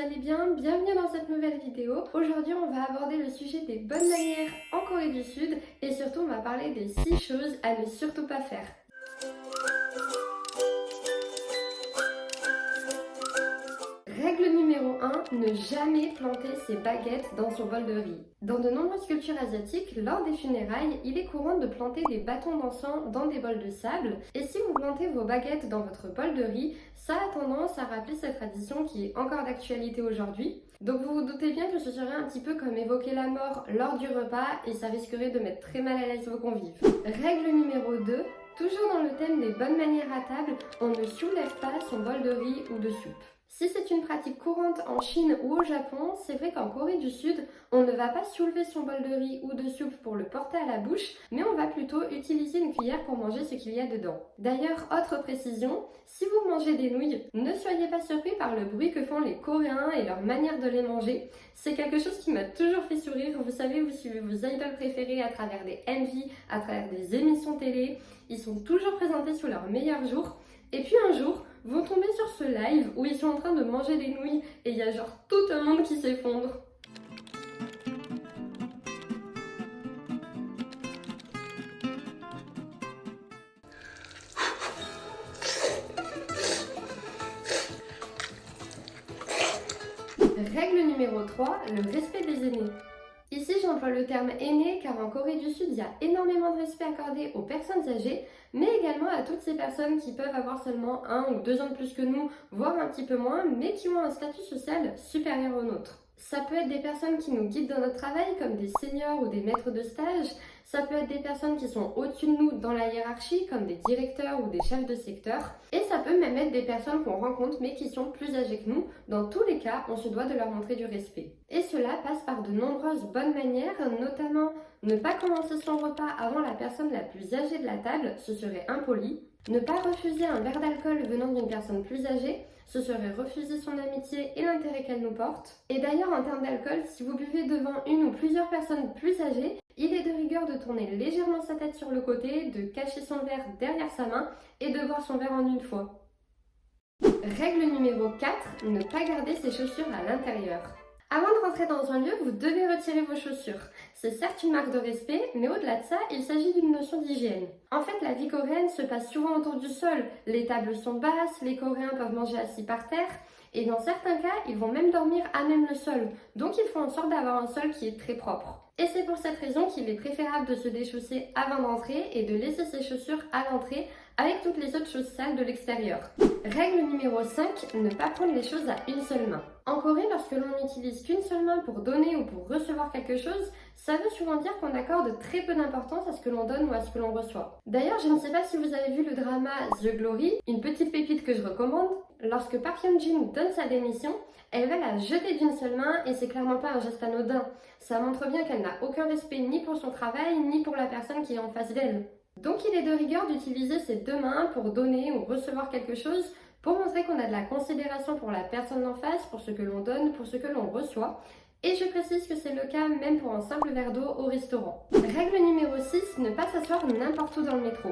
allez bien? Bienvenue dans cette nouvelle vidéo. Aujourd'hui on va aborder le sujet des bonnes manières en Corée du Sud et surtout on va parler des 6 choses à ne surtout pas faire. Règle numéro 1, ne jamais planter ses baguettes dans son bol de riz. Dans de nombreuses cultures asiatiques, lors des funérailles, il est courant de planter des bâtons d'encens dans des bols de sable. Et si vous plantez vos baguettes dans votre bol de riz, ça a tendance à rappeler cette tradition qui est encore d'actualité aujourd'hui. Donc vous vous doutez bien que ce serait un petit peu comme évoquer la mort lors du repas et ça risquerait de mettre très mal à l'aise vos convives. Règle numéro 2, toujours dans le thème des bonnes manières à table, on ne soulève pas son bol de riz ou de soupe. Si c'est une pratique courante en Chine ou au Japon, c'est vrai qu'en Corée du Sud, on ne va pas soulever son bol de riz ou de soupe pour le porter à la bouche, mais on va plutôt utiliser une cuillère pour manger ce qu'il y a dedans. D'ailleurs, autre précision, si vous mangez des nouilles, ne soyez pas surpris par le bruit que font les Coréens et leur manière de les manger. C'est quelque chose qui m'a toujours fait sourire. Vous savez, vous suivez vos idoles préférés à travers des MV, à travers des émissions télé. Ils sont toujours présentés sous leur meilleur jour. Et puis un jour, vous tombez sur ce live où ils sont en train de manger des nouilles et il y a genre tout un monde qui s'effondre. Règle numéro 3, le respect des aînés. Ici, j'emploie le terme aîné car en Corée du Sud, il y a énormément de respect accordé aux personnes âgées, mais également à toutes ces personnes qui peuvent avoir seulement 1 ou 2 ans de plus que nous, voire un petit peu moins, mais qui ont un statut social supérieur au nôtre. Ça peut être des personnes qui nous guident dans notre travail, comme des seniors ou des maîtres de stage. Ça peut être des personnes qui sont au-dessus de nous dans la hiérarchie, comme des directeurs ou des chefs de secteur. Et ça peut même être des personnes qu'on rencontre mais qui sont plus âgées que nous. Dans tous les cas, on se doit de leur montrer du respect. Et cela passe par de nombreuses bonnes manières, notamment ne pas commencer son repas avant la personne la plus âgée de la table, ce serait impoli. Ne pas refuser un verre d'alcool venant d'une personne plus âgée, ce serait refuser son amitié et l'intérêt qu'elle nous porte. Et d'ailleurs, en termes d'alcool, si vous buvez devant une ou plusieurs personnes plus âgées, il est de rigueur de tourner légèrement sa tête sur le côté, de cacher son verre derrière sa main et de boire son verre en une fois. Règle numéro 4, ne pas garder ses chaussures à l'intérieur. Avant de rentrer dans un lieu, vous devez retirer vos chaussures. C'est certes une marque de respect, mais au-delà de ça, il s'agit d'une notion d'hygiène. En fait, la vie coréenne se passe souvent autour du sol. Les tables sont basses, les Coréens peuvent manger assis par terre, et dans certains cas, ils vont même dormir à même le sol. Donc il faut en sorte d'avoir un sol qui est très propre. Et c'est pour cette raison qu'il est préférable de se déchausser avant d'entrer et de laisser ses chaussures à l'entrée avec toutes les autres choses sales de l'extérieur. Règle numéro 5, ne pas prendre les choses à une seule main. En Corée, lorsque l'on n'utilise qu'une seule main pour donner ou pour recevoir quelque chose, ça veut souvent dire qu'on accorde très peu d'importance à ce que l'on donne ou à ce que l'on reçoit. D'ailleurs, je ne sais pas si vous avez vu le drama The Glory, une petite pépite que je recommande. Lorsque Park Hyun-jin donne sa démission, elle va la jeter d'une seule main et c'est clairement pas un geste anodin. Ça montre bien qu'elle n'a aucun respect ni pour son travail ni pour la personne qui est en face d'elle. Donc il est de rigueur d'utiliser ses 2 mains pour donner ou recevoir quelque chose pour montrer qu'on a de la considération pour la personne en face, pour ce que l'on donne, pour ce que l'on reçoit. Et je précise que c'est le cas même pour un simple verre d'eau au restaurant. Règle numéro 6, ne pas s'asseoir n'importe où dans le métro.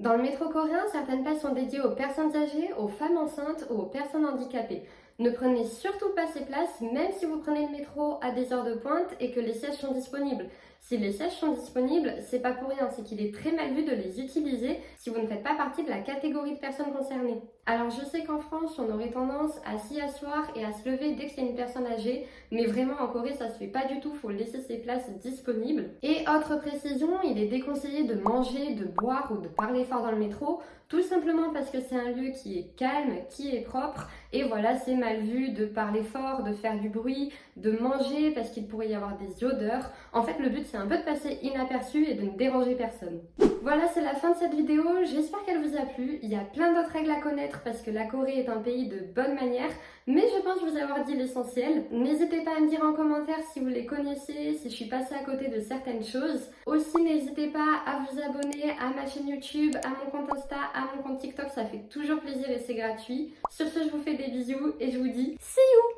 Dans le métro coréen, certaines places sont dédiées aux personnes âgées, aux femmes enceintes ou aux personnes handicapées. Ne prenez surtout pas ces places, même si vous prenez le métro à des heures de pointe et que les sièges sont disponibles. Si les sièges sont disponibles, c'est pas pour rien, c'est qu'il est très mal vu de les utiliser si vous ne faites pas partie de la catégorie de personnes concernées. Alors je sais qu'en France, on aurait tendance à s'y asseoir et à se lever dès que c'est une personne âgée, mais vraiment en Corée, ça se fait pas du tout, faut laisser ces places disponibles. Et autre précision, il est déconseillé de manger, de boire ou de parler fort dans le métro, tout simplement parce que c'est un lieu qui est calme, qui est propre, et voilà, c'est mal vu de parler fort, de faire du bruit, de manger parce qu'il pourrait y avoir des odeurs. En fait, le but c'est un peu de passer inaperçu et de ne déranger personne. Voilà, c'est la fin de cette vidéo, j'espère qu'elle vous a plu. Il y a plein d'autres règles à connaître parce que la Corée est un pays de bonne manière, mais je pense vous avoir dit l'essentiel. N'hésitez pas à me dire en commentaire si vous les connaissez, si je suis passée à côté de certaines choses. Aussi, n'hésitez pas à vous abonner à ma chaîne YouTube, à mon compte Insta, à mon compte TikTok, ça fait toujours plaisir et c'est gratuit. Sur ce, je vous fais des bisous et je vous dis see you!